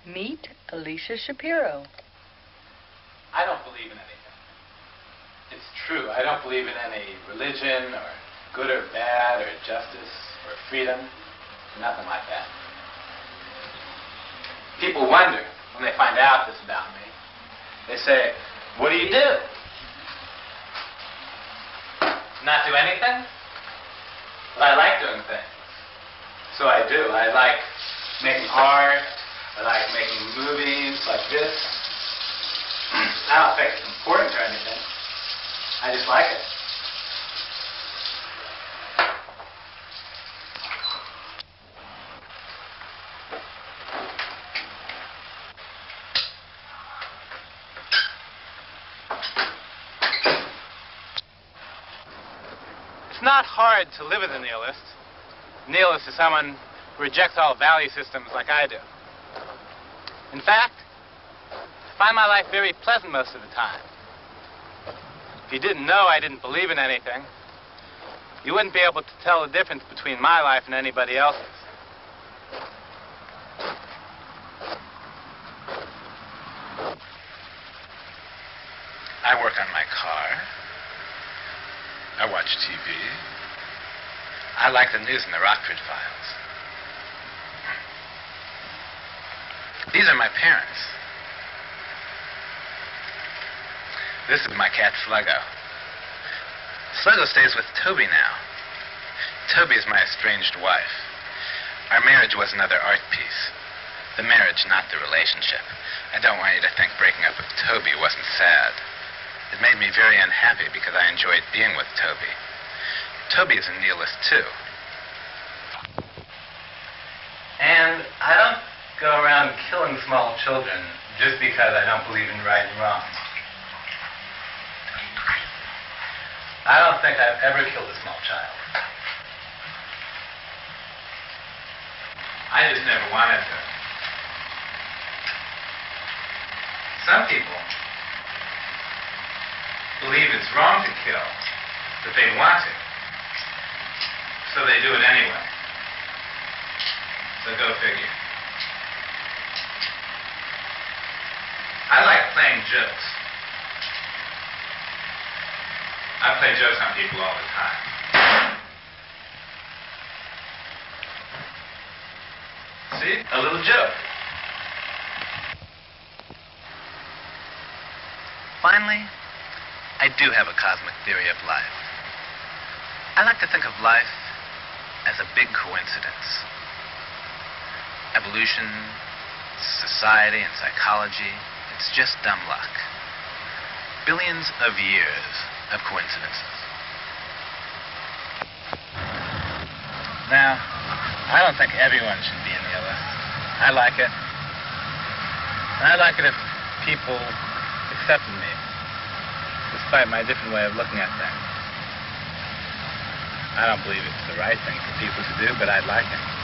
Meet Alicia Shapiro. I don't believe in anything. It's true. I don't believe in any religion or good or bad or justice or freedom. Nothing like that. People wonder when they find out this about me. They say, what do you do? Not do anything? But I like doing things. So I do. I like making art. I like making movies like this. I don't think it's important or anything. I just like it. It's not hard to live as a nihilist. A nihilist is someone who rejects all value systems like I do. In fact, I find my life very pleasant most of the time. If you didn't know I didn't believe in anything, you wouldn't be able to tell the difference between my life and anybody else's. I work on my car. I watch TV. I like the news and the Rockford Files. These are my parents. This is my cat, Sluggo. Sluggo stays with Toby now. Toby is my estranged wife. Our marriage was another art piece. The marriage, not the relationship. I don't want you to think breaking up with Toby wasn't sad. It made me very unhappy because I enjoyed being with Toby. Toby is a nihilist, too. And I don't go around killing small children just because I don't believe in right and wrong. I don't think I've ever killed a small child. I just never wanted to. Some people believe it's wrong to kill, but they want to. So they do it anyway. So go figure. I like playing jokes. I play jokes on people all the time. See? A little joke. Finally, I do have a cosmic theory of life. I like to think of life as a big coincidence. Evolution, society, and psychology, it's just dumb luck. Billions of years of coincidences. Now, I don't think everyone should be a nihilist. I like it. And I'd like it if people accepted me, despite my different way of looking at things. I don't believe it's the right thing for people to do, but I'd like it.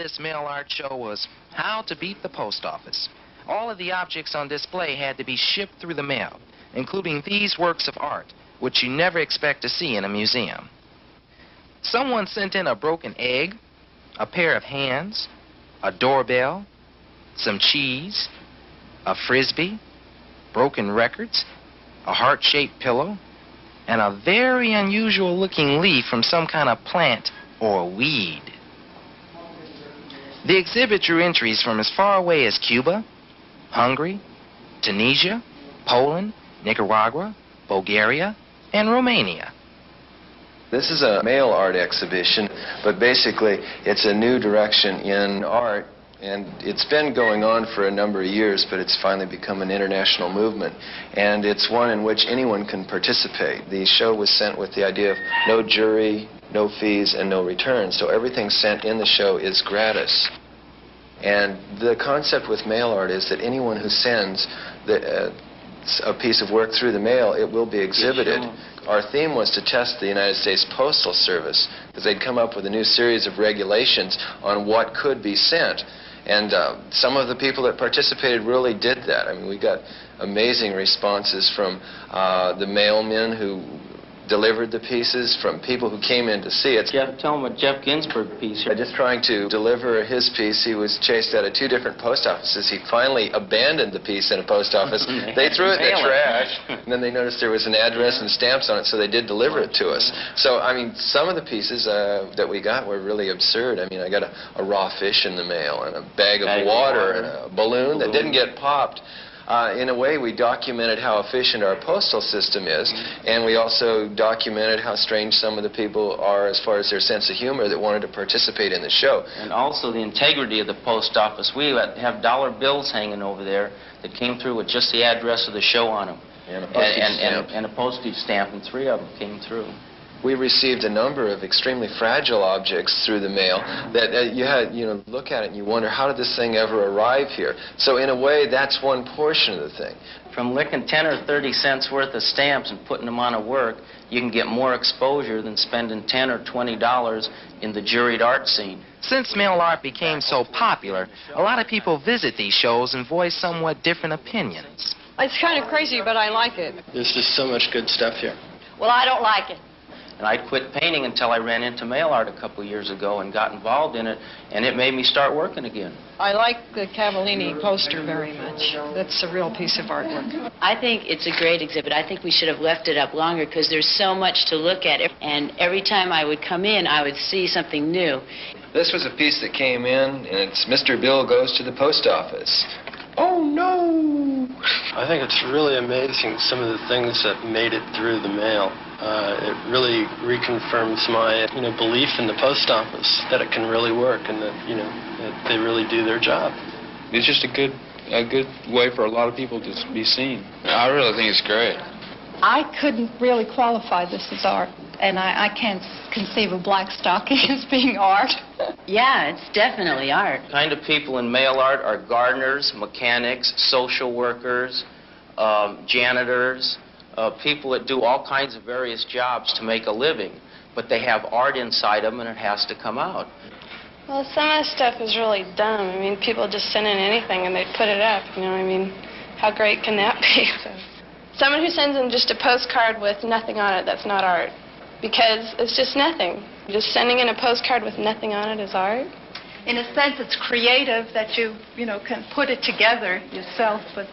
this mail art show was how to beat the post office. All of the objects on display had to be shipped through the mail, including these works of art, which you never expect to see in a museum. Someone sent in a broken egg, a pair of hands, a doorbell, some cheese, a frisbee, broken records, a heart-shaped pillow, and a very unusual-looking leaf from some kind of plant or weed. The exhibit drew entries from as far away as Cuba, Hungary, Tunisia, Poland, Nicaragua, Bulgaria, and Romania. This is a mail art exhibition, but basically it's a new direction in art, and it's been going on for a number of years, but it's finally become an international movement, and it's one in which anyone can participate. The show was sent with the idea of no jury, no fees, and no returns, so everything sent in the show is gratis. And the concept with mail art is that anyone who sends a piece of work through the mail, it will be exhibited. Our theme was to test the United States Postal Service, because they'd come up with a new series of regulations on what could be sent. And some of the people that participated really did that. I mean, we got amazing responses from the mailmen who delivered the pieces, from people who came in to see it. Jeff, tell them a Jeff Ginsburg piece here. Just trying to deliver his piece, he was chased out of 2 different post offices. He finally abandoned the piece in a post office. They threw it in the trash, and then they noticed there was an address and stamps on it, so they did deliver it to us. So, I mean, some of the pieces that we got were really absurd. I mean, I got a raw fish in the mail, and a bag of water, and a balloon that didn't get popped. In a way, we documented how efficient our postal system is, and we also documented how strange some of the people are as far as their sense of humor that wanted to participate in the show. And also the integrity of the post office. We have dollar bills hanging over there that came through with just the address of the show on them. And a postage stamp, and 3 of them came through. We received a number of extremely fragile objects through the mail that you look at it and you wonder, how did this thing ever arrive here? So in a way, that's one portion of the thing. From licking 10 or 30 cents worth of stamps and putting them on a work, you can get more exposure than spending $10 or $20 in the juried art scene. Since mail art became so popular, a lot of people visit these shows and voice somewhat different opinions. It's kind of crazy, but I like it. There's just so much good stuff here. Well, I don't like it. And I'd quit painting until I ran into mail art a couple years ago and got involved in it, and it made me start working again. I like the Cavallini poster very much. That's a real piece of artwork. I think it's a great exhibit. I think we should have left it up longer because there's so much to look at. And every time I would come in, I would see something new. This was a piece that came in, and it's Mr. Bill Goes to the Post Office. Oh, no! I think it's really amazing, some of the things that made it through the mail. It really reconfirms my, belief in the post office, that it can really work and that, that they really do their job. It's just a good way for a lot of people to be seen. I really think it's great. I couldn't really qualify this as art, and I can't conceive of black stocking as being art. Yeah, it's definitely art. The kind of people in mail art are gardeners, mechanics, social workers, janitors, people that do all kinds of various jobs to make a living, but they have art inside them and it has to come out. Well, some of the stuff is really dumb. I mean, people just send in anything and they put it up, I mean, how great can that be? Someone who sends in just a postcard with nothing on it, that's not art, because it's just nothing. Just sending in a postcard with nothing on it is art. In a sense, it's creative that you can put it together yourself, but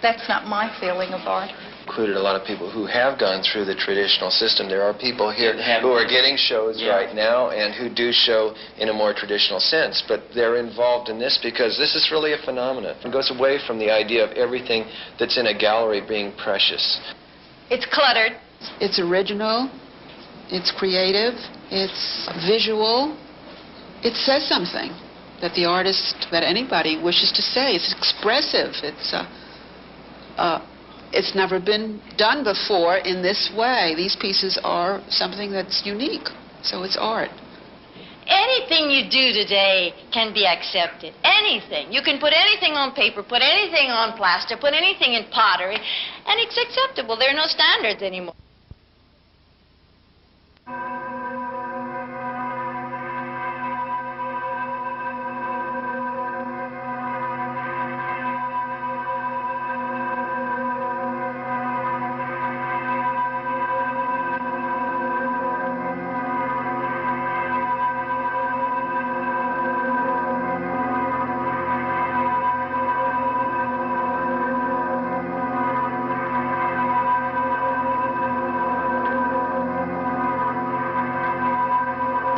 that's not my feeling of art. Included a lot of people who have gone through the traditional system. There are people here who are getting shows right now and who do show in a more traditional sense, but they're involved in this because this is really a phenomenon. It goes away from the idea of everything that's in a gallery being precious. It's cluttered. It's original, it's creative, it's visual. It says something that the artist, that anybody wishes to say. It's expressive. It's never been done before in this way. These pieces are something that's unique, so it's art. Anything you do today can be accepted. Anything. You can put anything on paper, put anything on plaster, put anything in pottery, and it's acceptable. There are no standards anymore.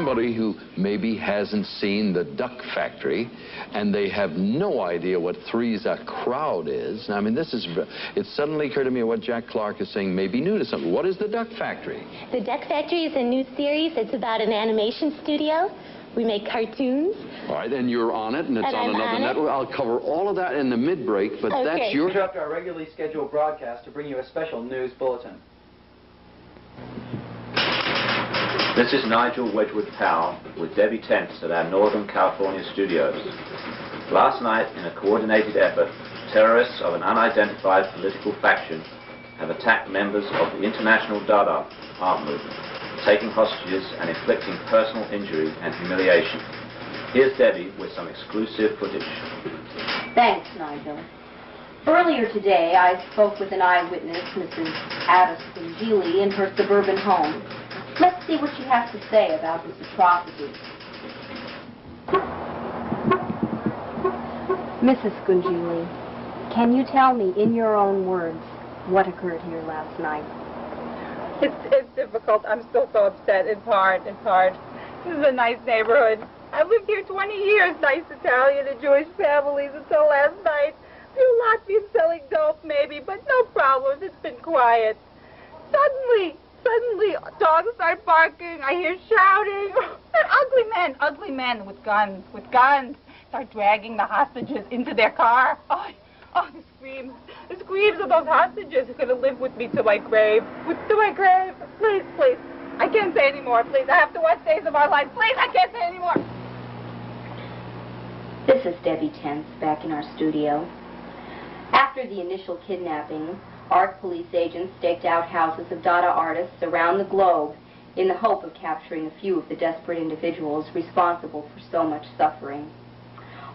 Somebody who maybe hasn't seen the Duck Factory, and they have no idea what Three's a Crowd is. I mean, it suddenly occurred to me what Jack Clark is saying may be new to something. What is the Duck Factory? The Duck Factory is a new series. It's about an animation studio. We make cartoons. All right, and you're on it, and it's And on I'm another on it. network. I'll cover all of that in the mid-break, but Okay. that's your... We interrupt our regularly scheduled broadcast to bring you a special news bulletin. This is Nigel Wedgwood Powell with Debbie Tents at our Northern California studios. Last night, in a coordinated effort, terrorists of an unidentified political faction have attacked members of the international DaDa art movement, taking hostages and inflicting personal injury and humiliation. Here's Debbie with some exclusive footage. Thanks, Nigel. Earlier today, I spoke with an eyewitness, Mrs. Addison Geely, in her suburban home. Let's see what she has to say about this atrocity. Mrs. Scungili, can you tell me, in your own words, what occurred here last night? It's difficult. I'm still so upset. It's hard. This is a nice neighborhood. I've lived here 20 years. Nice Italian and Jewish families until last night. A few Latvians selling dope, maybe, but no problems. It's been quiet. Suddenly, dogs start barking. I hear shouting. And ugly men with guns, start dragging the hostages into their car. Oh, the screams of those hostages who are going to live with me to my grave. Please. I can't say anymore, please. I have to watch Days of Our Lives. Please, I can't say anymore. This is Debbie Tents back in our studio. After the initial kidnapping, art police agents staked out houses of DaDa artists around the globe in the hope of capturing a few of the desperate individuals responsible for so much suffering.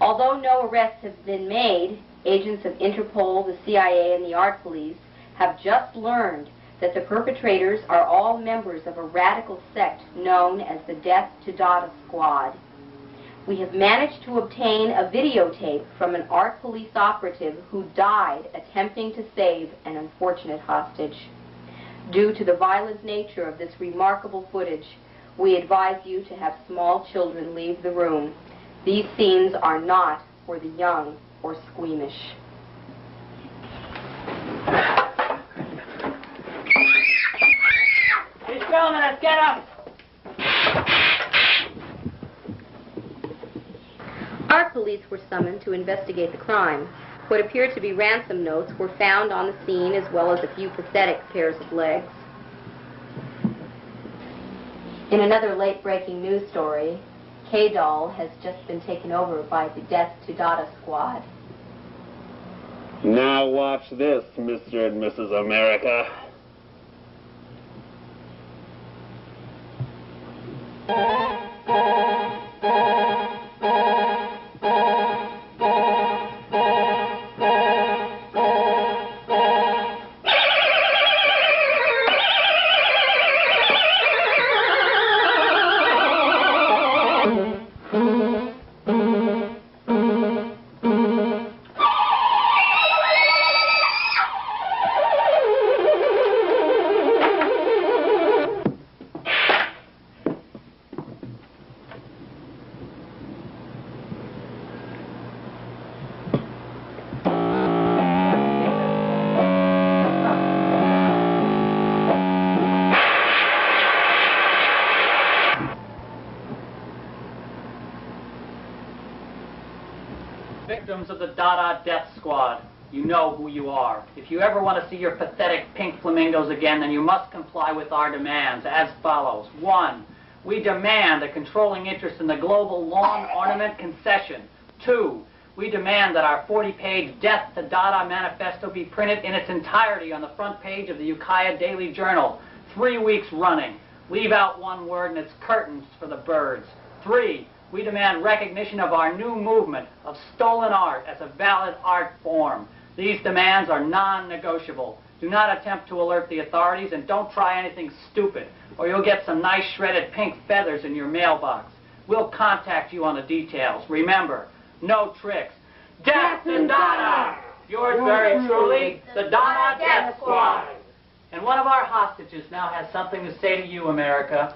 Although no arrests have been made, agents of Interpol, the CIA, and the art police have just learned that the perpetrators are all members of a radical sect known as the Death to DaDa Squad. We have managed to obtain a videotape from an art police operative who died attempting to save an unfortunate hostage. Due to the violent nature of this remarkable footage, we advise you to have small children leave the room. These scenes are not for the young or squeamish. He's filming us. Get up. Art police were summoned to investigate the crime. What appeared to be ransom notes were found on the scene, as well as a few pathetic pairs of legs. In another late-breaking news story, K-Doll has just been taken over by the Death to DaDa Squad. Now watch this, Mr. and Mrs. America. Victims of the DaDa Death Squad, you know who you are. If you ever want to see your pathetic pink flamingos again, then you must comply with our demands as follows. 1. We demand a controlling interest in the global lawn ornament concession. 2. We demand that our 40-page Death to DaDa manifesto be printed in its entirety on the front page of the Ukiah Daily Journal, 3 weeks running. Leave out one word and it's curtains for the birds. 3. We demand recognition of our new movement of stolen art as a valid art form. These demands are non-negotiable. Do not attempt to alert the authorities, and don't try anything stupid, or you'll get some nice shredded pink feathers in your mailbox. We'll contact you on the details. Remember, no tricks. Death to DaDa! Yours very truly, the DaDa Death Squad. And one of our hostages now has something to say to you, America.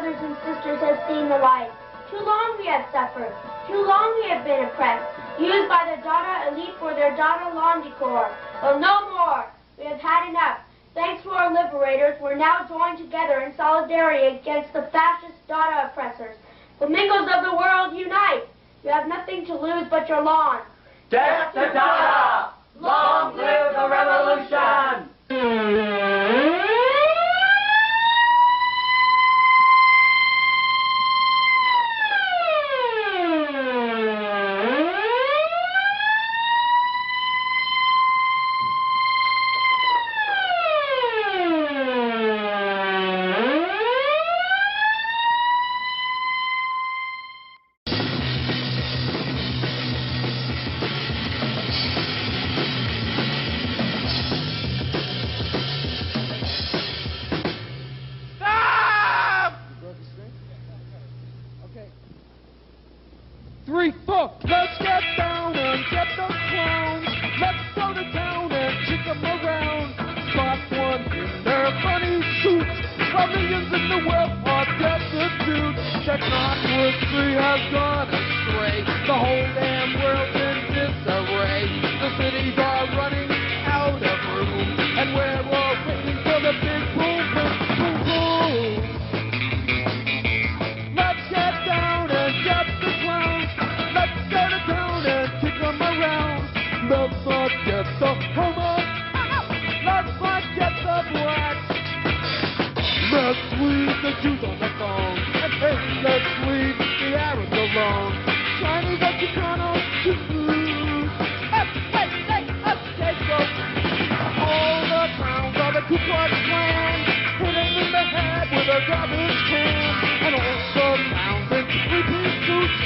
brothers and sisters have seen the light. Too long we have suffered. Too long we have been oppressed, used by the DaDa elite for their DaDa lawn decor. Well, no more. We have had enough. Thanks to our liberators, we're now joined together in solidarity against the fascist DaDa oppressors. Flamingos of the world, unite! You have nothing to lose but your lawn. Death to DaDa! Long live the revolution! Let's get down and get the clowns. Let's go to town and kick them around. Spot one in their funny suits, while millions in the world are destitute. Technocracy has gone astray. The whole damn world's in disarray. The cities are running out of room, and we're all waiting for the big boom, boom, boom, boom. Let's get down and get the clowns. Let's go to town and kick them around. Let's not get the homo. Let's not get the blacks. Let's leave the Jews on the phone. And hey, let's leave the Arabs alone. Chinese and Chicanos too. All the clowns are the Ku Klux Klan. Hit them in the head with a garbage can. And all the clowns in three-piece suits.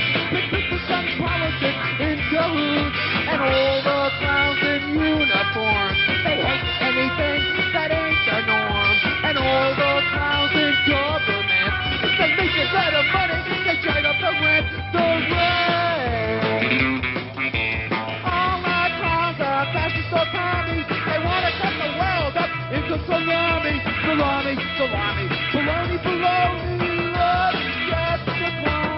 Some politics in cahoots, and all the clowns in uniform. They hate anything that ain't the norm, and all the clowns in government. They make a lot of money, they jack up the rent, All my clowns are fascist or commies. They want to cut the world up into salami, salami, salami, bologna, bologna. Let's get the clowns.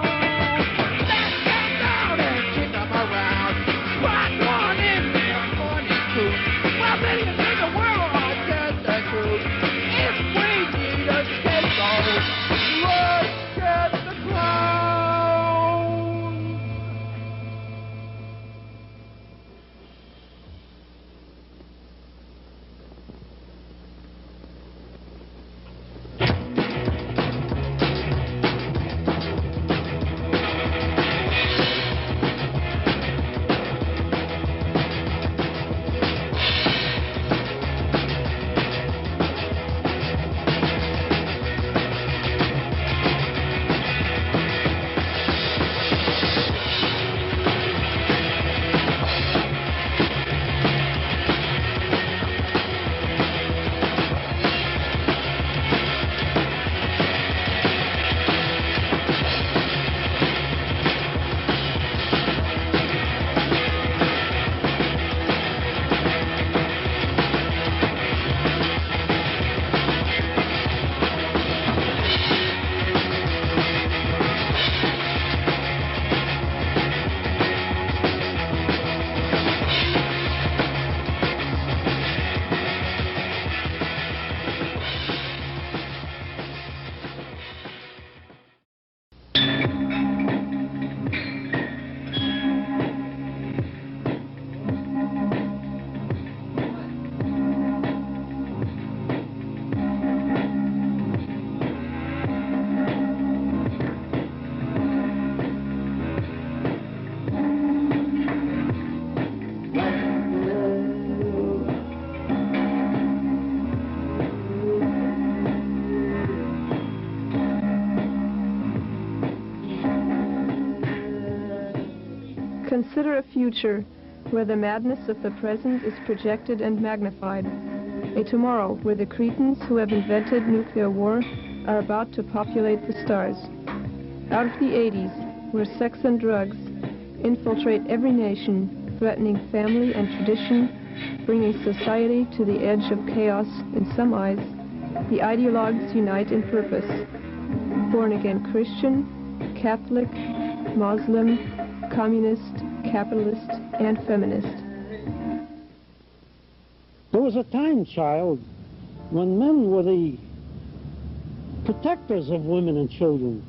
Consider a future where the madness of the present is projected and magnified. A tomorrow where the cretins who have invented nuclear war are about to populate the stars. Out of the 80s, where sex and drugs infiltrate every nation, threatening family and tradition, bringing society to the edge of chaos in some eyes, the ideologues unite in purpose. born-again Christian, Catholic, Muslim, communist, capitalist, and feminist. There was a time, child, when men were the protectors of women and children.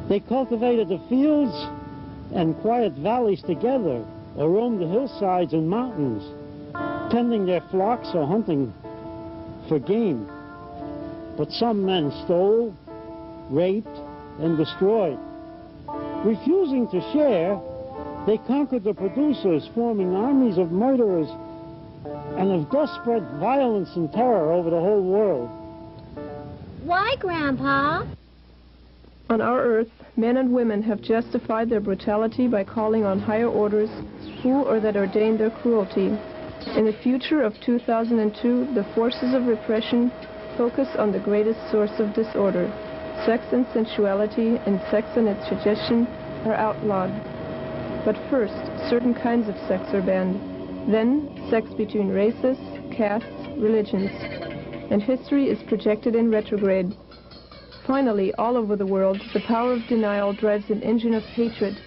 They cultivated the fields and quiet valleys together, or roamed the hillsides and mountains, tending their flocks or hunting for game. But some men stole, raped, and destroyed. Refusing to share, they conquered the producers, forming armies of murderers and of desperate violence and terror over the whole world. Why, Grandpa? On our Earth, men and women have justified their brutality by calling on higher orders who or that ordain their cruelty. In the future of 2002, the forces of repression focus on the greatest source of disorder. Sex and sensuality, and sex and its suggestion are outlawed. But first, certain kinds of sex are banned. Then, sex between races, castes, religions. And history is projected in retrograde. Finally, all over the world, the power of denial drives an engine of hatred,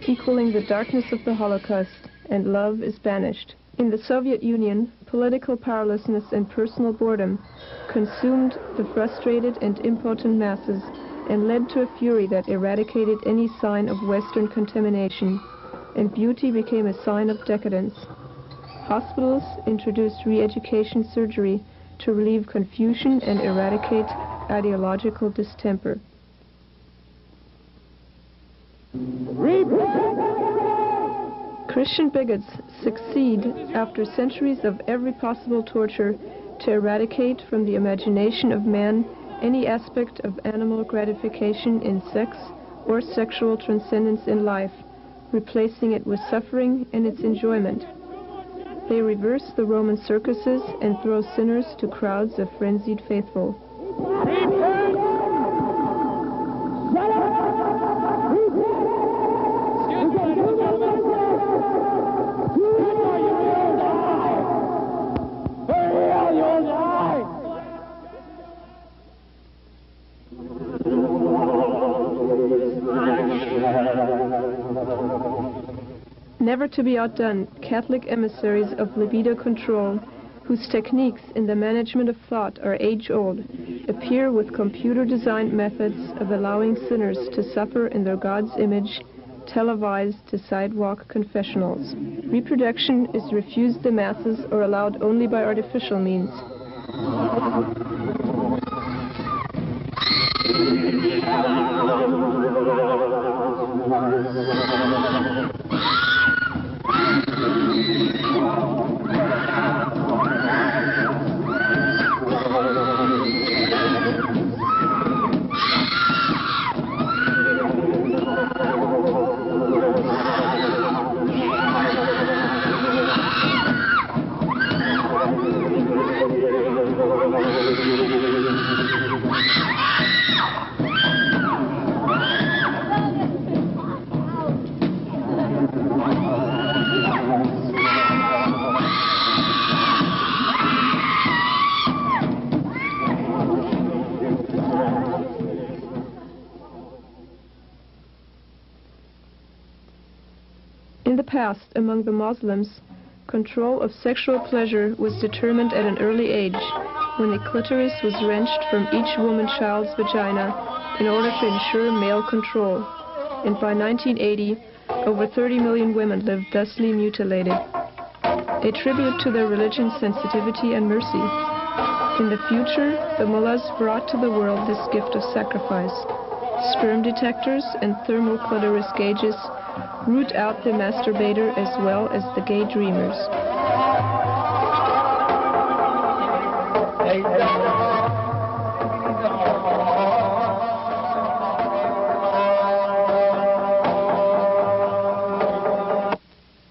equaling the darkness of the Holocaust, and love is banished. In the Soviet Union, political powerlessness and personal boredom consumed the frustrated and impotent masses and led to a fury that eradicated any sign of Western contamination, and beauty became a sign of decadence. Hospitals introduced re-education surgery to relieve confusion and eradicate ideological distemper. Christian bigots succeed, after centuries of every possible torture, to eradicate from the imagination of man any aspect of animal gratification in sex or sexual transcendence in life, replacing it with suffering and its enjoyment. They reverse the Roman circuses and throw sinners to crowds of frenzied faithful. Never to be outdone, Catholic emissaries of libido control, whose techniques in the management of thought are age-old, appear with computer-designed methods of allowing sinners to suffer in their God's image, televised to sidewalk confessionals. Reproduction is refused the masses or allowed only by artificial means. In the past, among the Muslims, control of sexual pleasure was determined at an early age, when the clitoris was wrenched from each woman child's vagina in order to ensure male control. And by 1980, over 30 million women lived thusly mutilated. A tribute to their religion's sensitivity and mercy. In the future, the mullahs brought to the world this gift of sacrifice. Sperm detectors and thermal clitoris gauges root out the masturbator as well as the gay dreamers.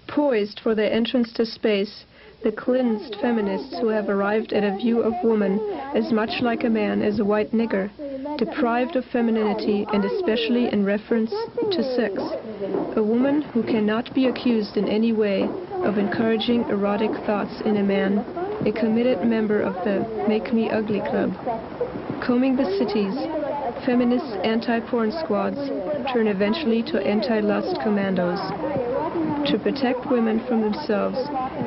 Poised for their entrance to space, the cleansed feminists who have arrived at a view of woman as much like a man as a white nigger, deprived of femininity and especially in reference to sex. A woman who cannot be accused in any way of encouraging erotic thoughts in a man, a committed member of the Make Me Ugly Club. Combing the cities, feminist anti-porn squads turn eventually to anti-lust commandos. To protect women from themselves,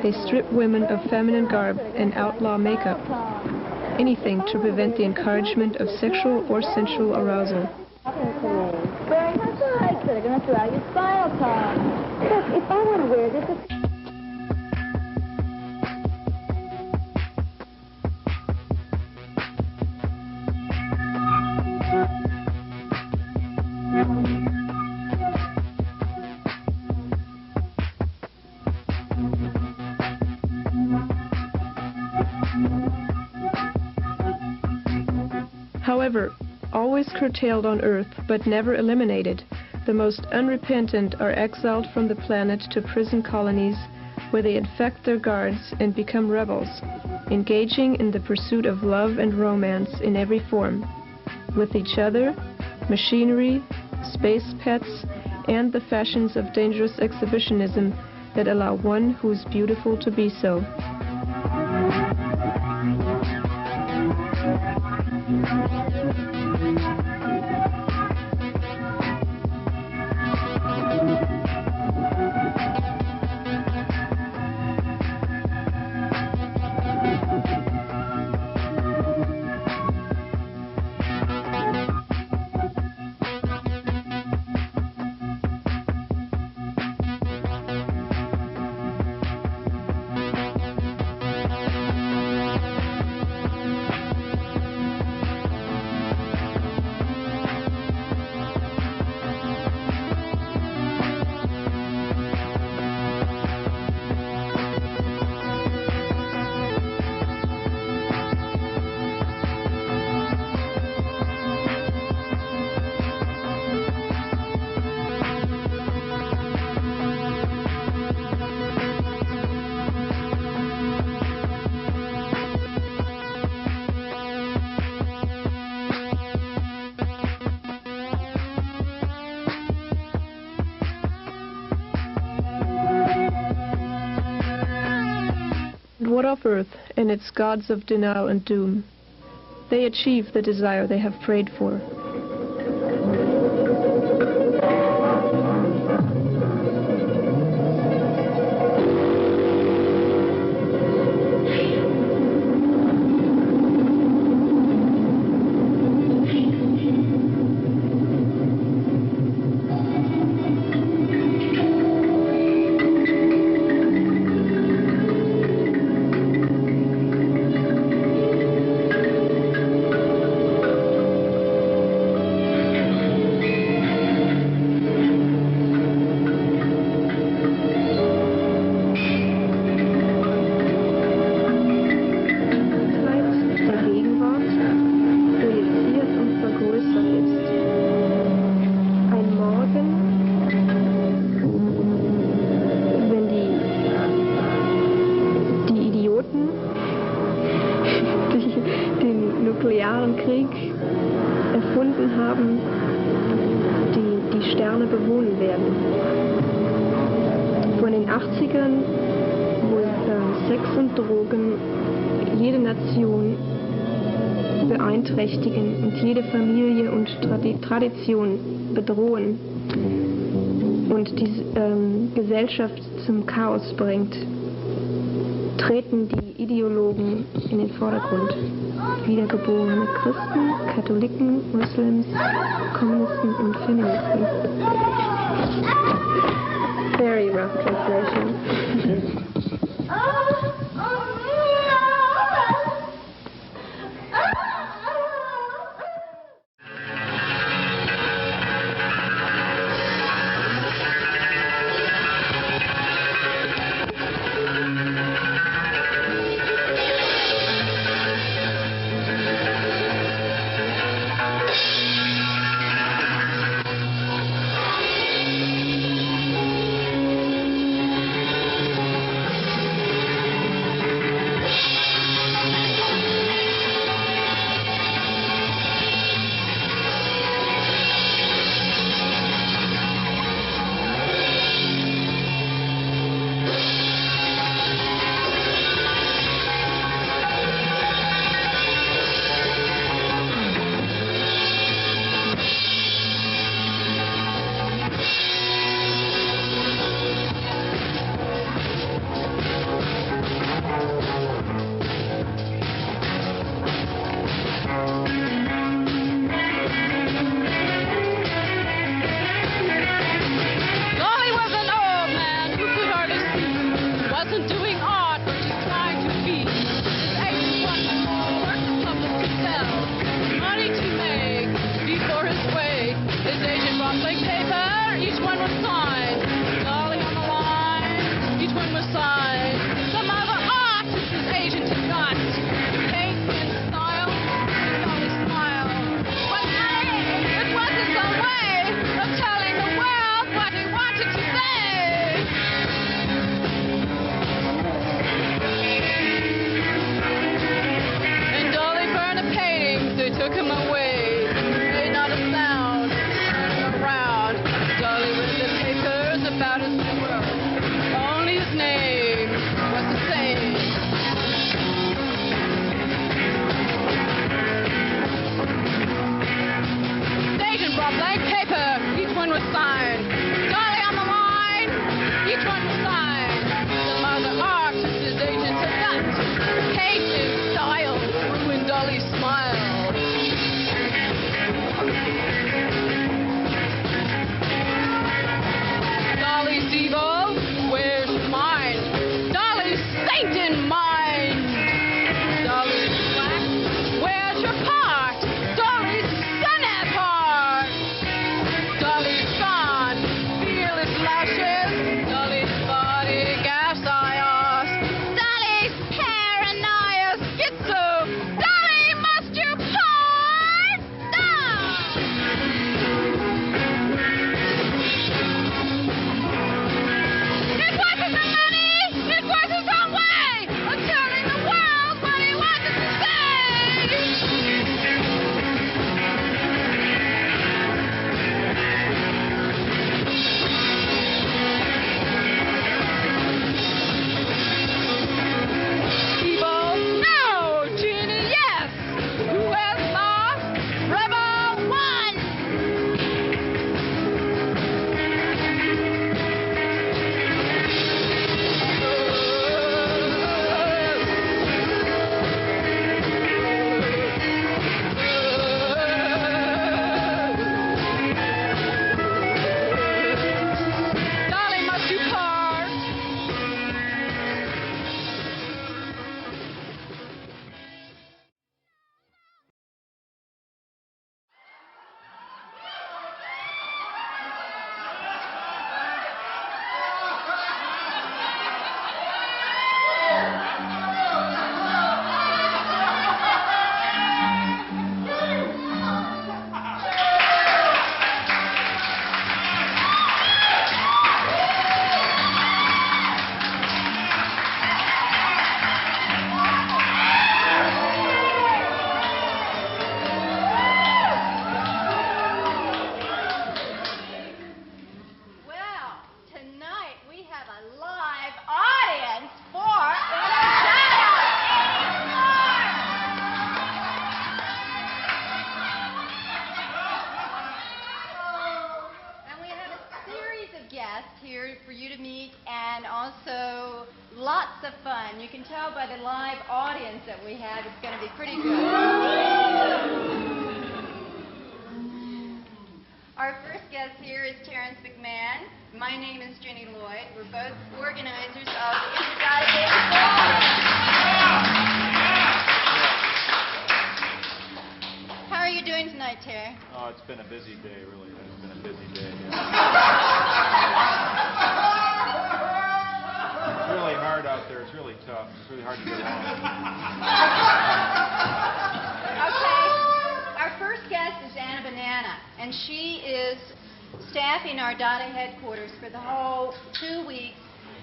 they strip women of feminine garb and outlaw makeup. Anything to prevent the encouragement of sexual or sensual arousal. Wearing her goods that are going to throw out your spinal column. Look, if I want to wear this... However, always curtailed on Earth, but never eliminated, the most unrepentant are exiled from the planet to prison colonies, where they infect their guards and become rebels, engaging in the pursuit of love and romance in every form, with each other, machinery, space pets, and the fashions of dangerous exhibitionism that allow one who is beautiful to be so. What of Earth and its gods of denial and doom? They achieve the desire they have prayed for. nuklearen Krieg erfunden haben, die Sterne bewohnen werden. Von den 80ern, wo Sex und Drogen jede Nation beeinträchtigen und jede Familie und Tradition bedrohen und die Gesellschaft zum Chaos bringt, treten die Ideologen in den Vordergrund. Wiedergeborene Christen, Katholiken, Moslems, Kommunisten und Feministen. Very rough translation. artist in the world. Only his name was the same. Station brought blank paper, each one was signed. Dolly on the line, each one was signed. The mother artist, his agent said that. Hated style, ruined Dolly's smile. Dolly's evil, where's your mind? Dolly's saint in mind. Dolly's black, where's your part? Dolly's sun apart. Dolly's gone, fearless lashes. Dolly's body gas ios. Dolly's paranoia schizo. Dolly, must you part? It wasn't the money, it was his own way of telling the world what he wanted to say. Evil? No. Genie? Yes. Who has lost? Rebel won. Dolly, must you part? Well, tonight we have a live audience for and we have a series of guests here for you to meet and also lots of fun. You can tell by the live audience that we have it's going to be pretty good. Our first guest here is Terrence McMahon. My name is Jenny Lloyd. We're both organizers of the InterDaDa. How are you doing tonight, Terry? Oh, it's been a busy day, really. It's been a busy day. It's really hard out there. It's really tough. It's really hard to get along. Okay. Our first guest is Anna Banana, and she is staffing our DaDa headquarters for the whole 2 weeks,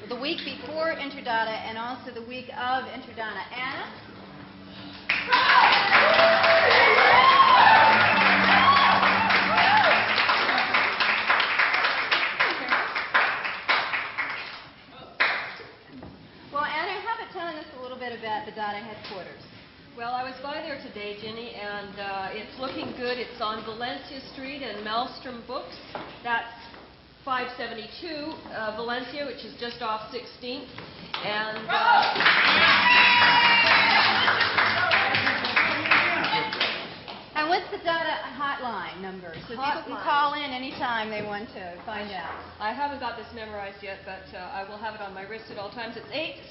the week before InterDaDa and also the week of InterDaDa. Anna? Well, Anna, how about telling us a little bit about the DaDa headquarters? Well, I was by there today, Ginny, and it's looking good. It's on Valencia Street and Maelstrom Books. That's 572 Valencia, which is just off 16th. And and what's the DaDa hotline number? So people can call in anytime they want to find out. I haven't got this memorized yet, but I will have it on my wrist at all times. It's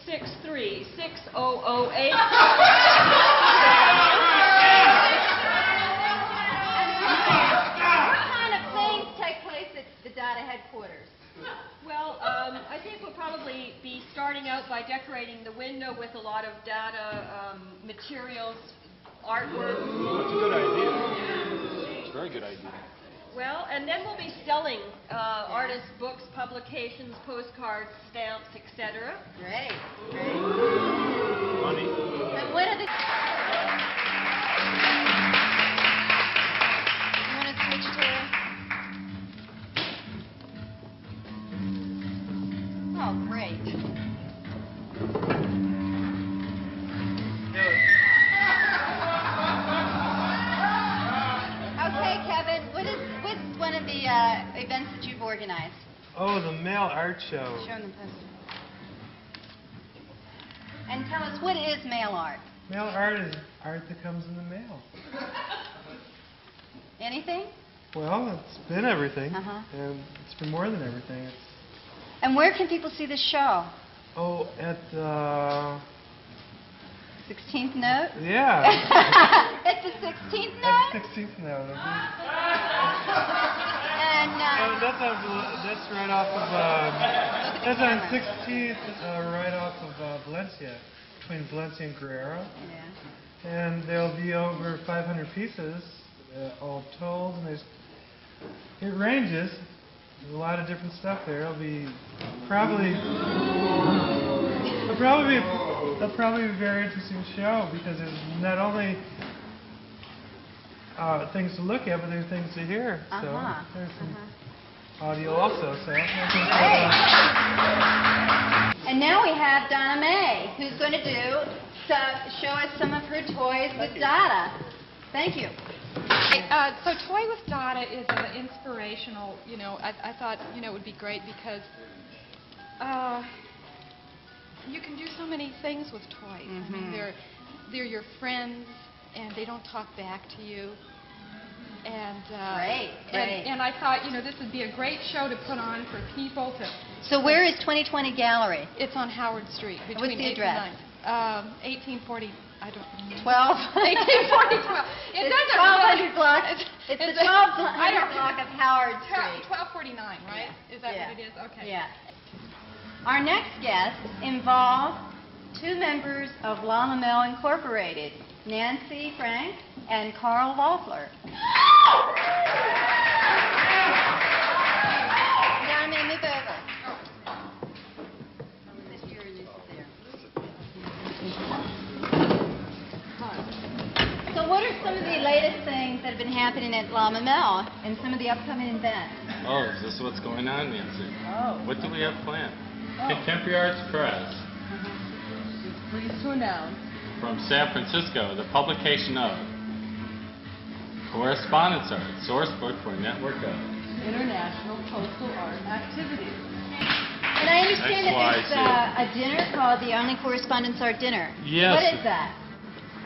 863-6008. What kind of things take place at the DaDa headquarters? Well, I think we'll probably be starting out by decorating the window with a lot of DaDa materials, artwork. That's a good idea. It's a very good idea. Well, and then we'll be selling artists' books, publications, postcards, stamps, etc. Great. Money. And what are the... You want to switch to... Oh, great. Okay, Kevin, what's one of the events that you've organized? Oh, the Mail Art Show. Show them the poster. And tell us, what is mail art? Mail art is art that comes in the mail. Anything? Well, it's been everything, Uh-huh. and it's been more than everything. And where can people see this show? Oh, at 16th note? yeah, At the 16th note? 16th note. And That's right off of that's on 16th, right off of Valencia, between Valencia and Guerrero. Yeah. And there'll be over 500 pieces, all told, and it ranges. There's a lot of different stuff there. It'll probably be a very interesting show because there's not only things to look at, but there's things to hear. So there's some audio also. So. And now we have Donna Mae, who's going to show us some of her toys with DaDa. Thank you. So Toy with DaDa is an inspirational, I thought, it would be great because you can do so many things with toys. I mean, they're your friends, and they don't talk back to you. And and I thought, this would be a great show to put on for people to. So where is 2020 Gallery? It's on Howard Street. What's the address? 1840. I don't know. 1840. It it's doesn't 1200 block. It's the 1200 block of Howard Street. 1249, right? Is that what it is? Okay. Yeah. Our next guest involves two members of La La Mel Incorporated, Nancy Frank and Carl Loeffler. Donna, move over. So what are some of the latest things that have been happening at La La Mel and some of the upcoming events? Oh, is this what's going on, Nancy? Oh. What do we have planned? Oh. Contemporary Arts Press. Pleased to announce. From San Francisco, the publication of Correspondence Art, Sourcebook for a Network of International Postal Art Activities. And I understand that there's a dinner called the Only Correspondence Art Dinner. Yes. What is that?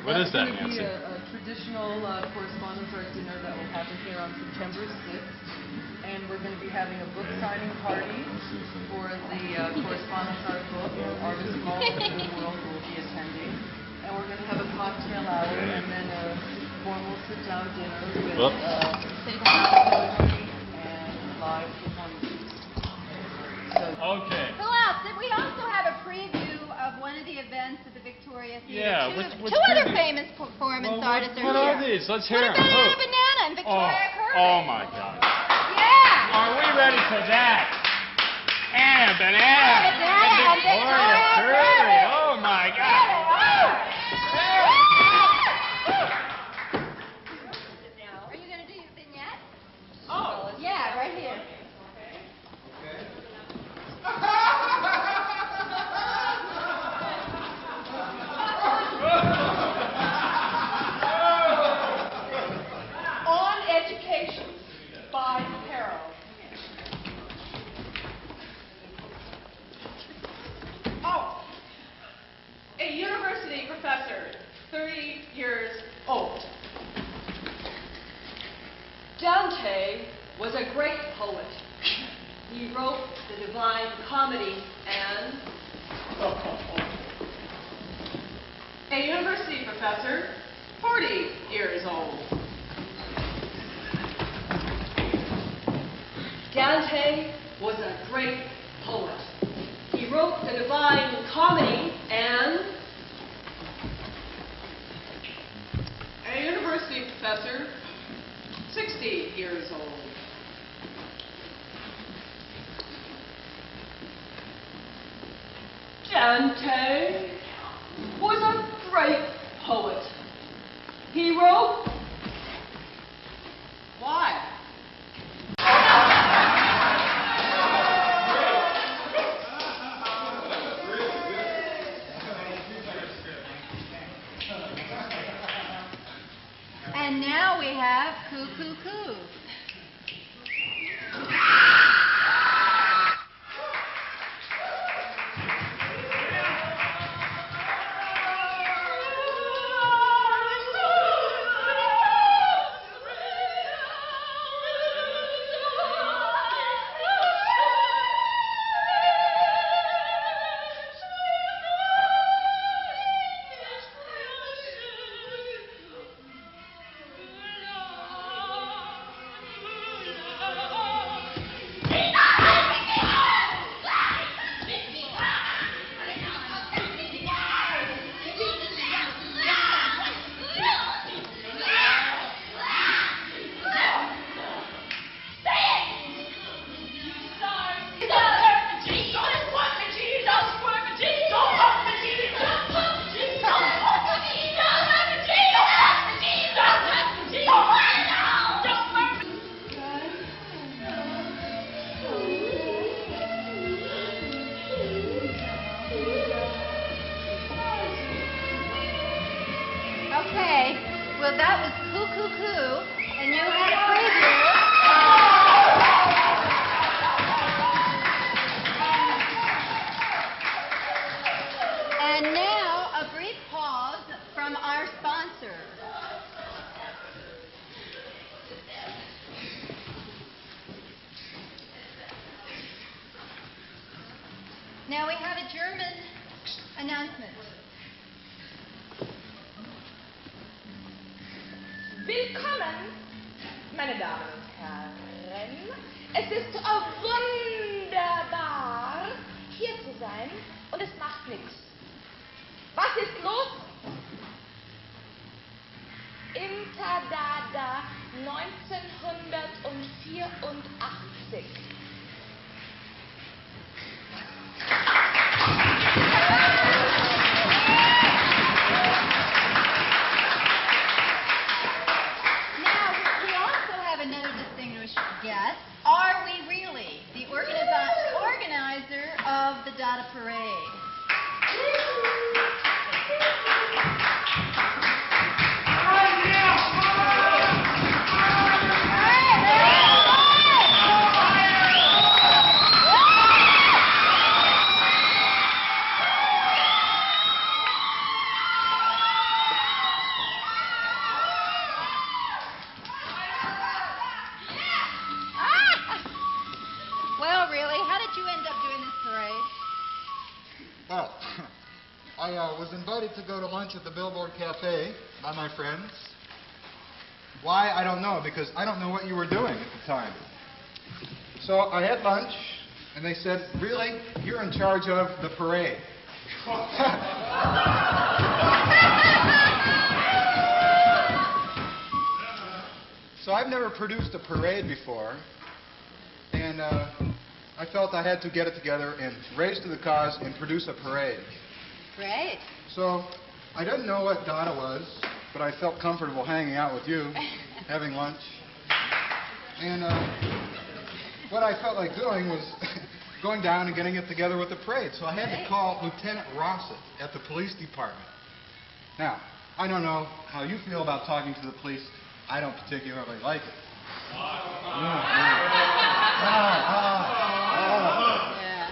What is that, It's going to Nancy? be a traditional correspondence art dinner that will happen here on September 6th. And we're going to be having a book signing party for the correspondence art book. Artists from all over the world will be attending. And we're going to have a cocktail hour and then a formal sit-down dinner with and live performances. Okay. Who else? We also have a preview of one of the events at the Victoria Theater. Yeah, two other famous performance artists are here. What are these? Let's hear them. Anna Banana and Victoria Kirby. Oh my God. Yeah. Are we ready for that? Anna Banana and Victoria Kirby. Oh my God. Are you going to do your vignette? Oh. Yeah, right here. On Education by Carol. Oh, a university professor, 30 years old. Dante was a great poet. He wrote the Divine Comedy and... A university professor, 40 years old. Dante was a great poet. He wrote the Divine Comedy and... A university professor, 60 years old. Dante was a great poet. He wrote... Why? now we have Coo Coo Coo. Okay, well that was Coo Coo Coo, and you had a preview. And now a brief pause from our sponsor. Now we have a German announcement. Willkommen, meine Damen und Herren. Es ist wunderbar, hier zu sein und es macht nichts. Was ist los? InterDaDa 1984. Another distinguished guest. Are we really? The organizer of the DaDa Parade. Well, really, how did you end up doing this parade? Well, I was invited to go to lunch at the Billboard Cafe by my friends. Why, I don't know, because I don't know what you were doing at the time. So I had lunch, and they said, really? You're in charge of the parade. So I've never produced a parade before, and I felt I had to get it together and race to the cause and produce a parade. Great. So I didn't know what DaDa was, but I felt comfortable hanging out with you, having lunch. And what I felt like doing was going down and getting it together with the parade. So I had to call Lieutenant Rossett at the police department. Now, I don't know how you feel about talking to the police. I don't particularly like it.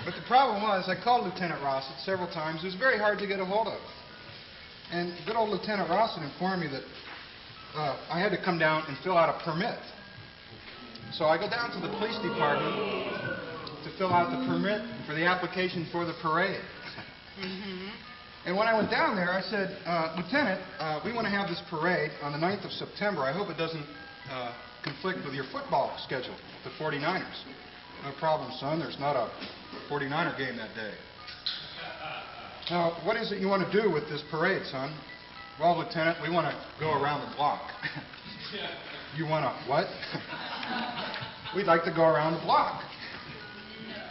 But the problem was, I called Lieutenant Rossett several times. It was very hard to get a hold of. And good old Lieutenant Rossett informed me that I had to come down and fill out a permit. So I go down to the police department to fill out the permit for the application for the parade. And when I went down there, I said, Lieutenant, we want to have this parade on the 9th of September. I hope it doesn't conflict with your football schedule, the 49ers. No problem, son. There's not a 49er game that day. Now, what is it you want to do with this parade, son? Well, Lieutenant, we want to go around the block. You want to what? We'd like to go around the block.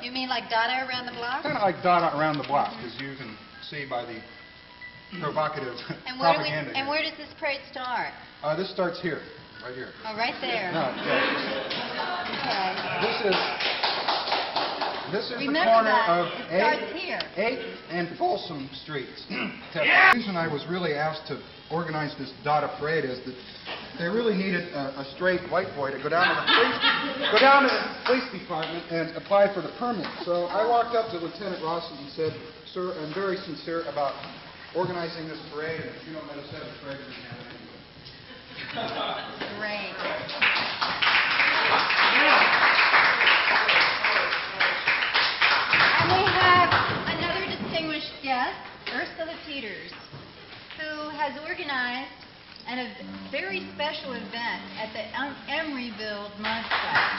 You mean like DaDa around the block? Kind of like DaDa around the block, as you can see by the provocative propaganda. And where does this parade start? This starts here, right here. Oh, right there. No, yeah. Okay. This is the Remember corner that. of It starts here. 8th and Folsom Streets. The reason I was really asked to organize this DaDa parade is that they really needed a straight white boy to go down to the police department and apply for the permit. So I walked up to Lieutenant Rawson and said, "Sir, I'm very sincere about organizing this parade, and if you don't let us have a parade, we're going to have it anyway." Great. And we have another distinguished guest, Ursula Peters, who has organized a very special event at the Emeryville Mud Flat.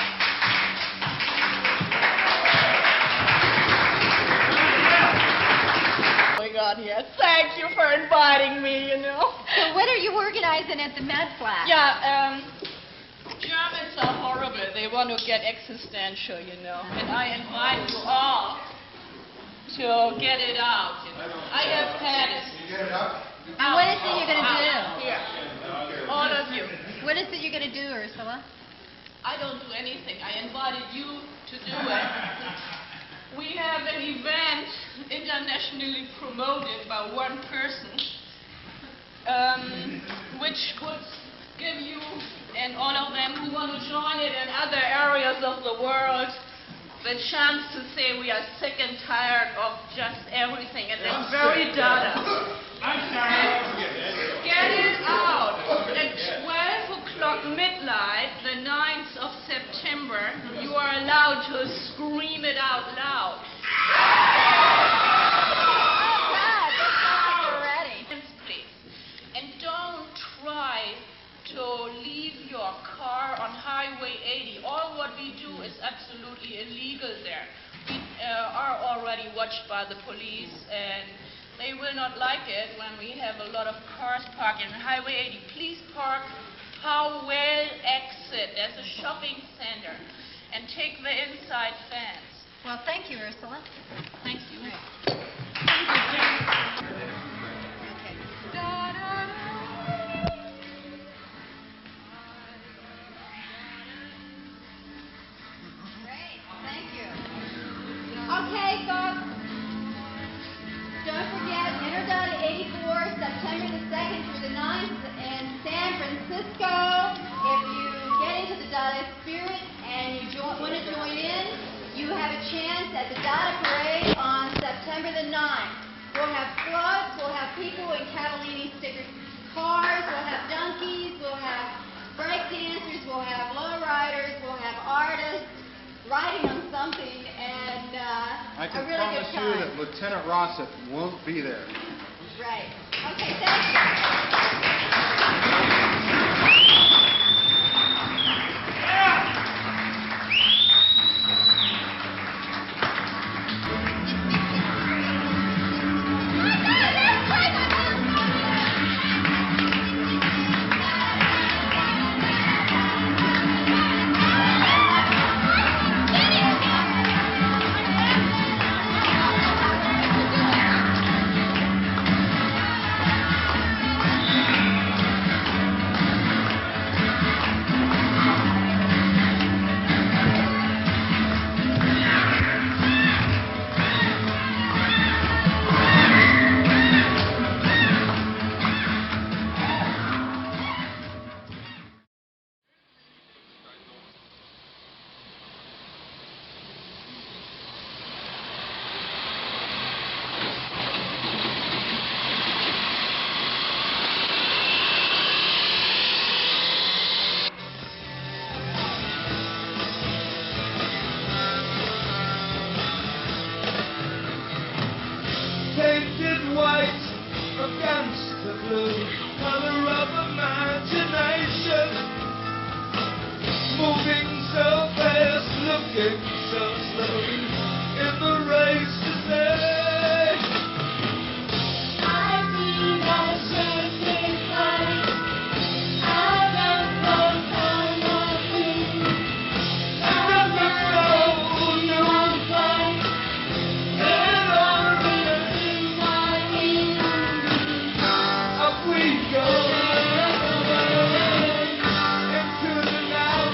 God, yes. Thank you for inviting me, you know. So what are you organizing at the Mud Flat? Yeah, Germans are horrible. They want to get existential, you know. And I invite you all to get it out, you know. I have had it. Get it up? And what is it you're going to do? Here. All of you. What is it you're going to do, Ursula? I don't do anything. I invited you to do it. We have an event internationally promoted by one person, which would give you and all of them who want to join it in other areas of the world the chance to say we are sick and tired of just everything, and it's very DaDa. I'm sorry. Get it out. At 12 o'clock midnight, the 9th of September, you are allowed to scream it out loud. Please. And don't try to leave your car on Highway 80. All what we do is absolutely illegal there. We are already watched by the police, and they will not like it when we have a lot of cars parked in Highway 80. Please park Powell exit. There's a shopping center. And take the inside fence. Well, thank you, Ursula. Thank you. Okay, folks. Don't forget, InterDaDa 84, September the 2nd through the 9th in San Francisco. If you get into the DaDa spirit and you want to join in, you have a chance at the DaDa parade on September the 9th. We'll have floats, we'll have people in Cavallini sticker cars, we'll have donkeys, we'll have break dancers, we'll have lowriders, we'll have artists riding on something, and I can a really promise good you time. that Lieutenant Rossett won't be there. Right. Okay, thank you. Painted white against the blue color of imagination, moving so fast, looking so slow in the race to say, I see that shaking light out of the canopy, and the soul you find in all the up we go into the night,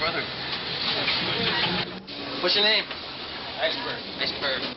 brother. What's your name? Iceberg. Iceberg.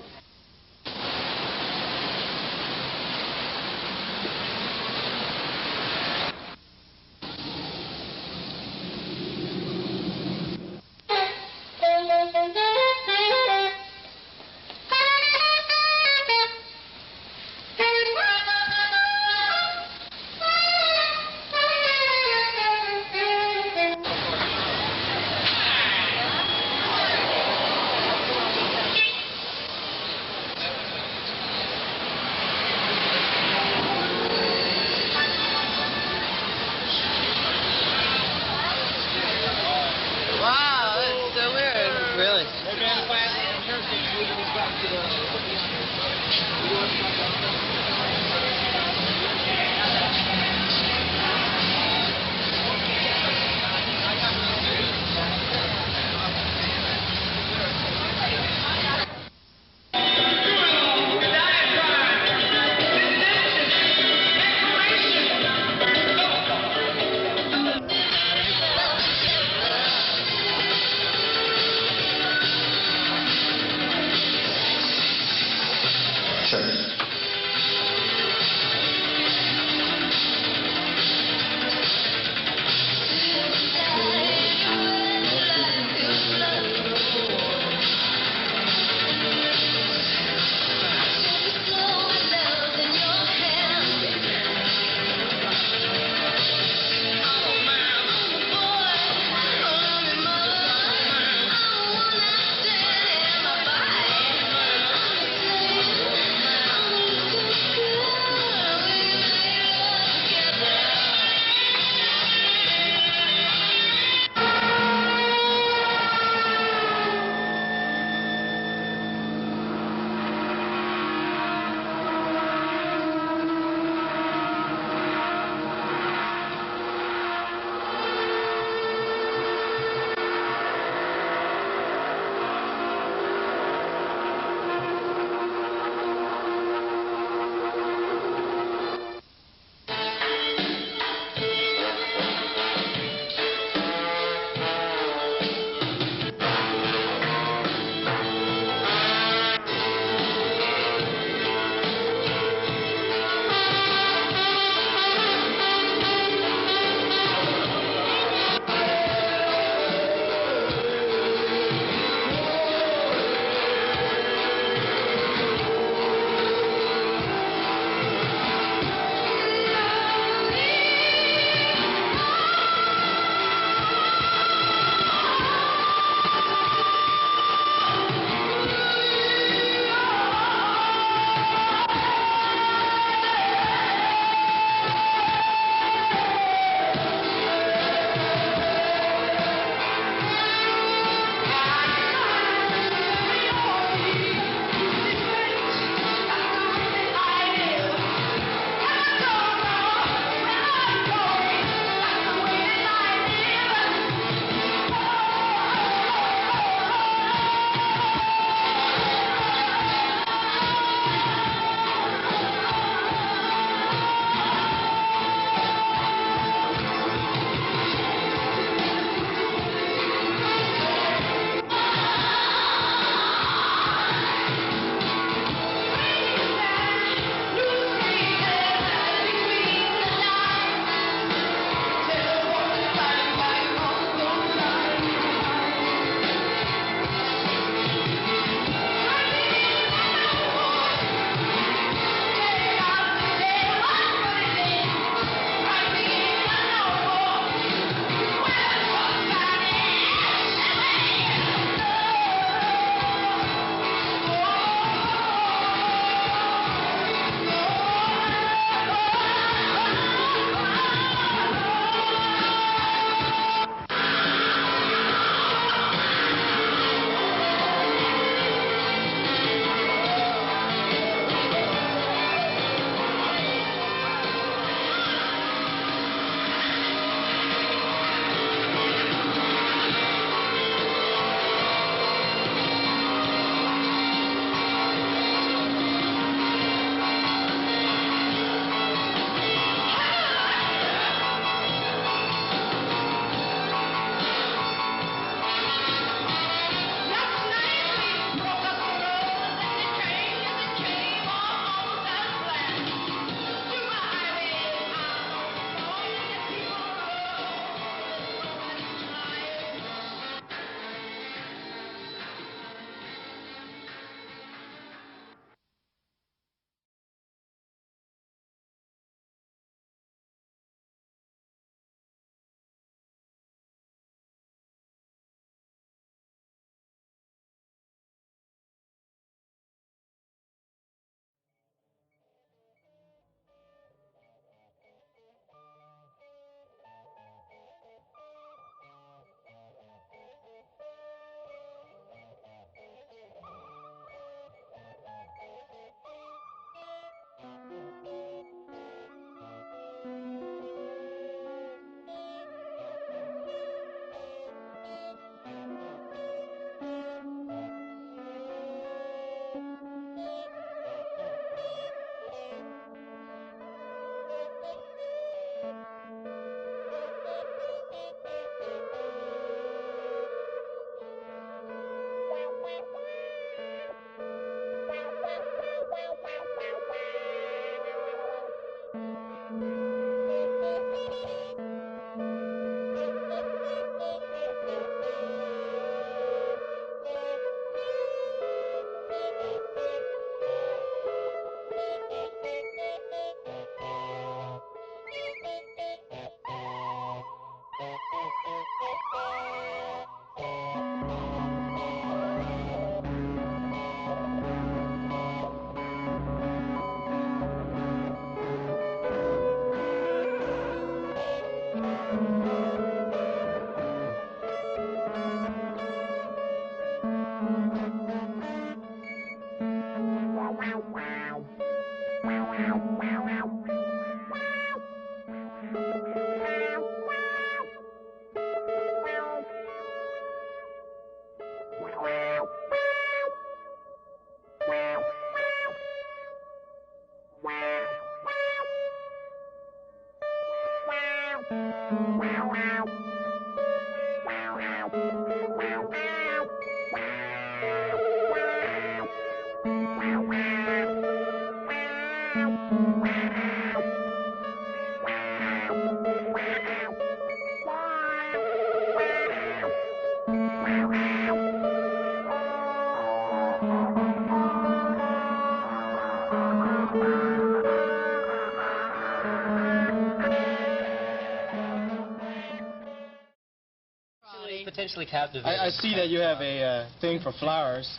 Potentially captivating. I see that you have a thing for flowers.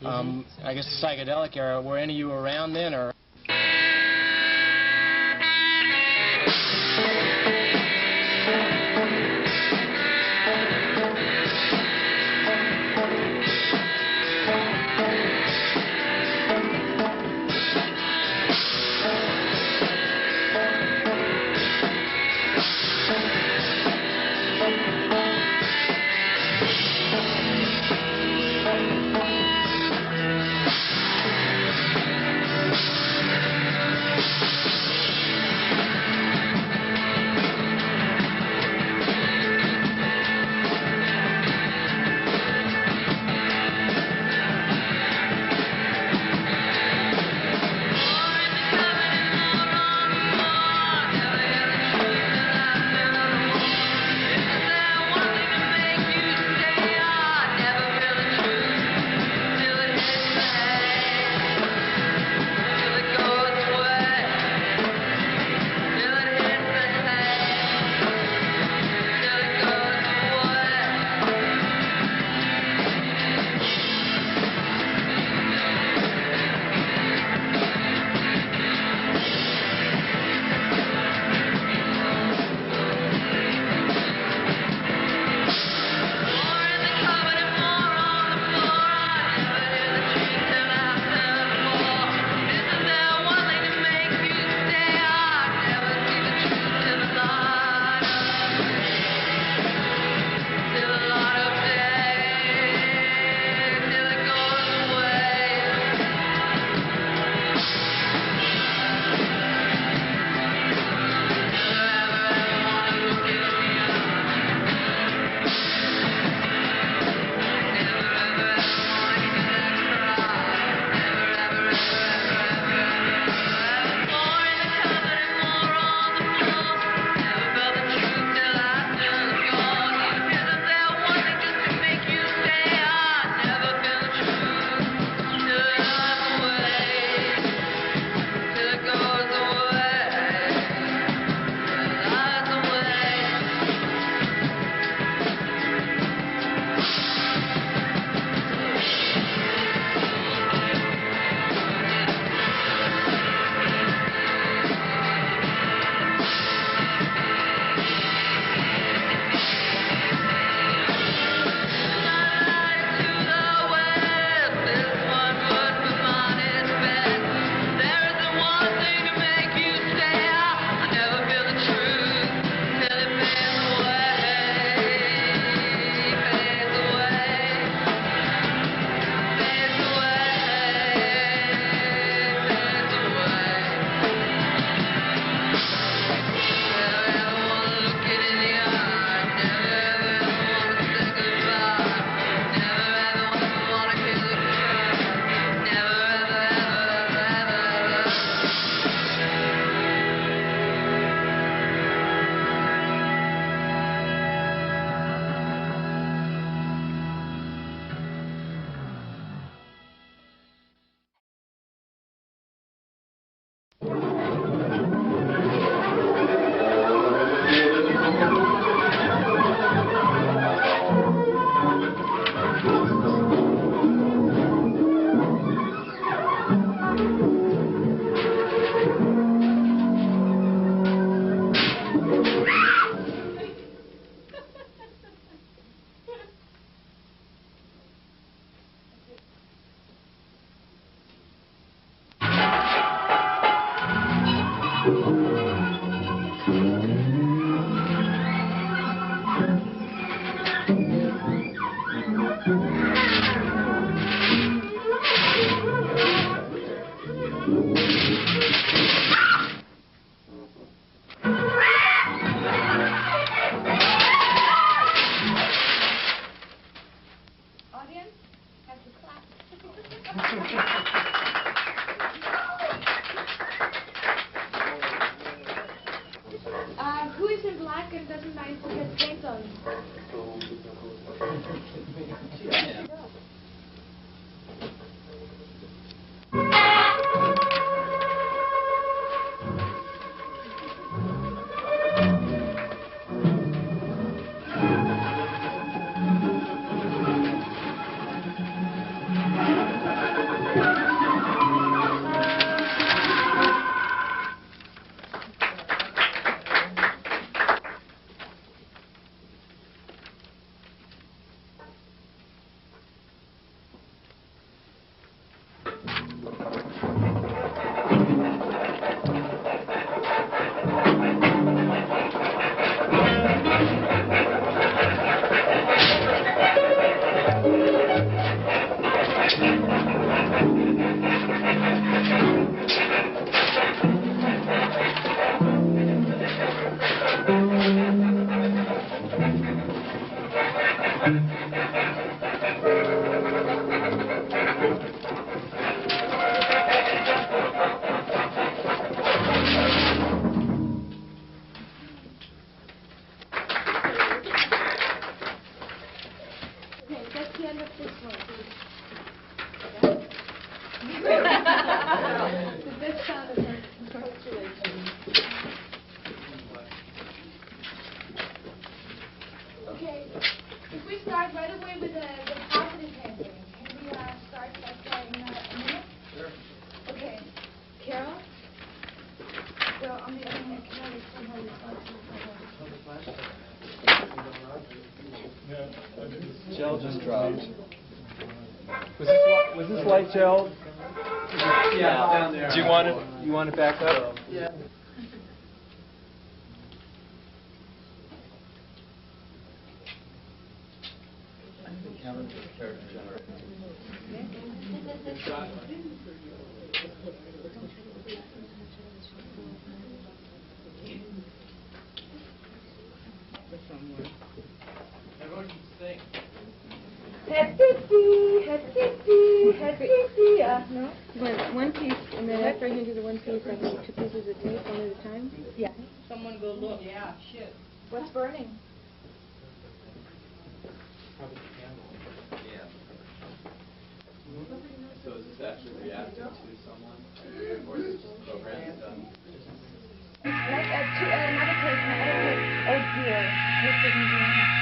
I guess the psychedelic era. Were any of you around then, or? Audience, have to clap. Who is in black and doesn't mind to get paint on? Okay, if we start right away with the positive handling, can we start like in a minute? Sure. Okay, Carol? So on the other hand, can I somehow respond to Gel just dropped. Was this light gel? Yeah, down there. Do you want it back up? Yeah. No? One piece, and then after I hand you the one piece, I can do two pieces of tape one at a time? Yeah. Someone go look. Yeah, shit. What's burning? So is this actually reacting to someone, or is it just programmed done? Like another tape, oh dear. This isn't doing.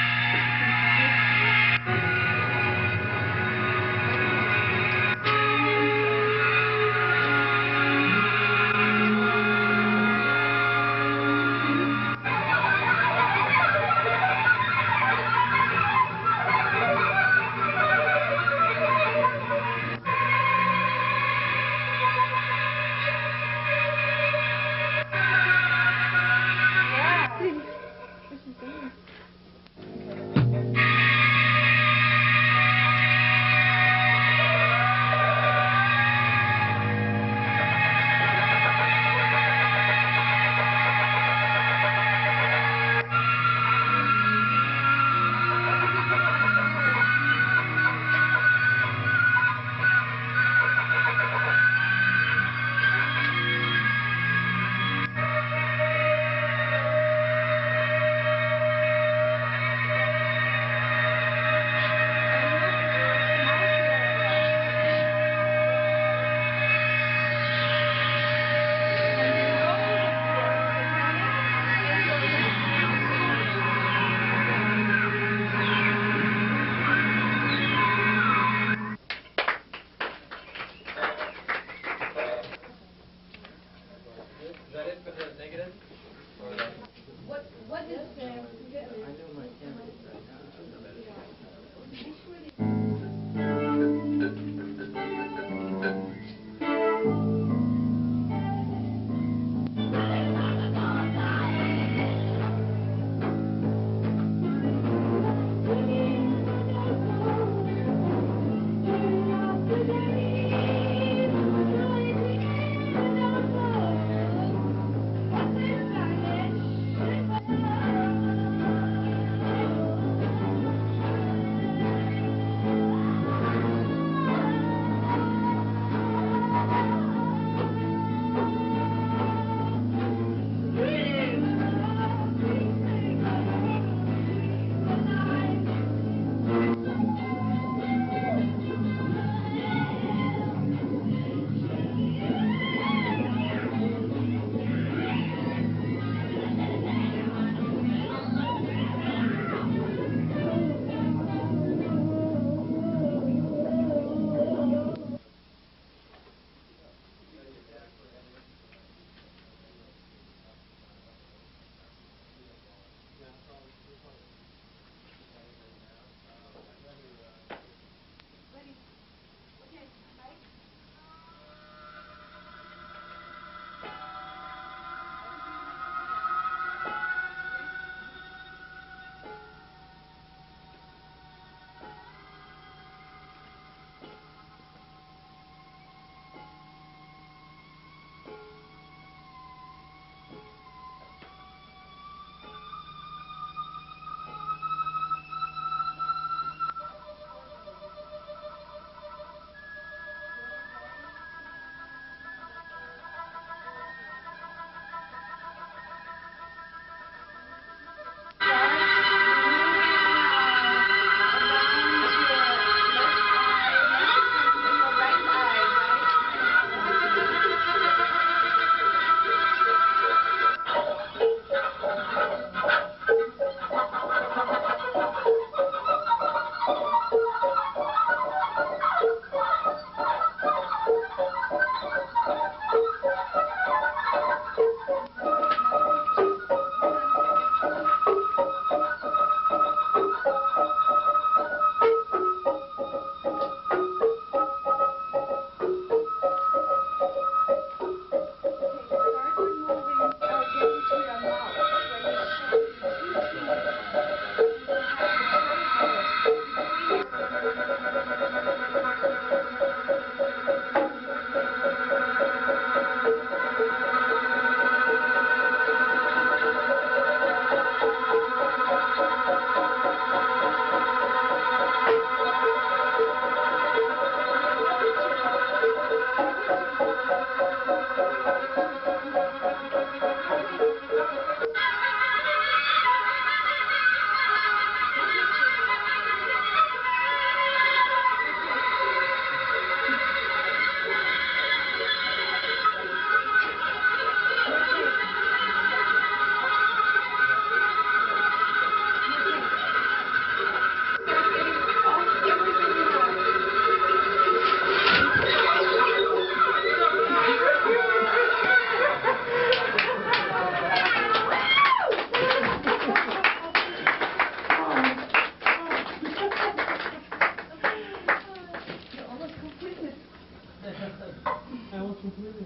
completely.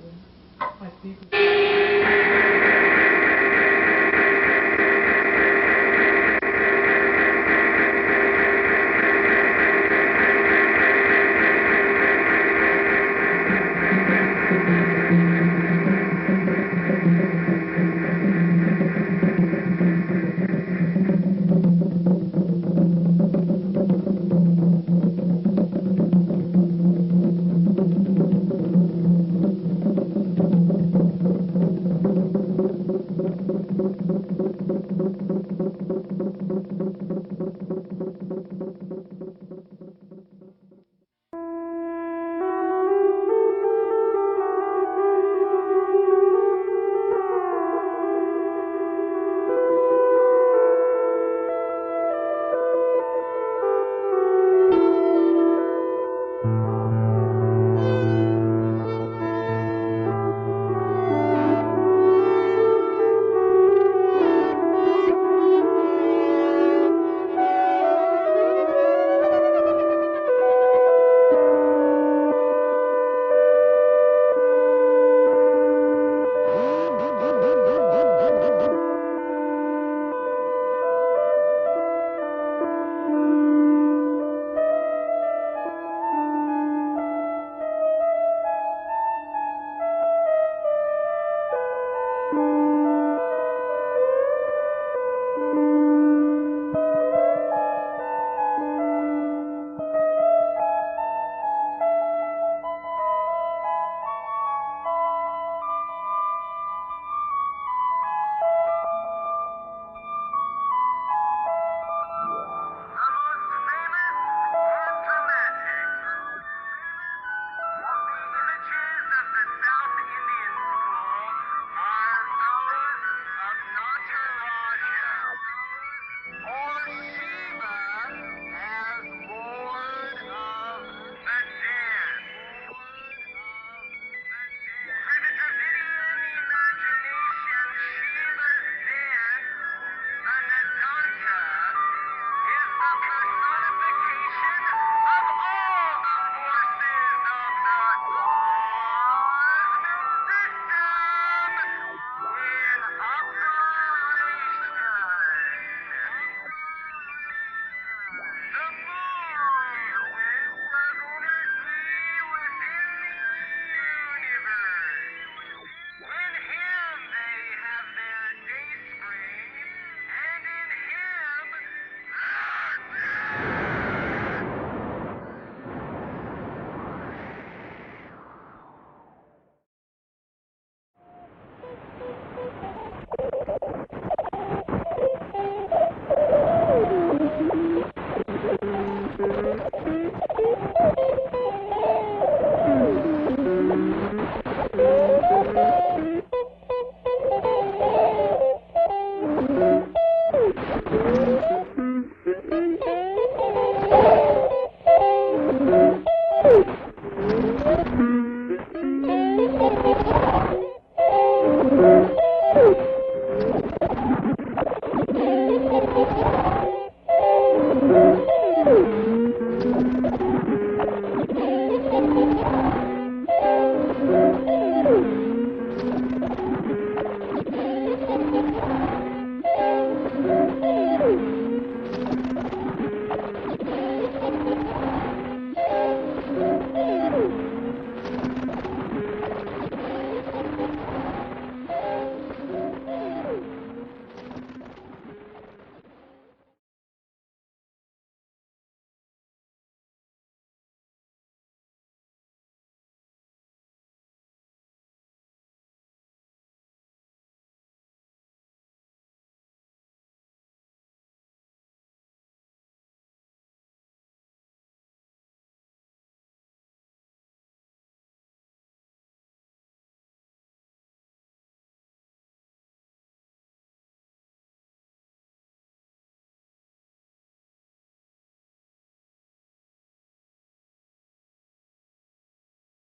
My speaker.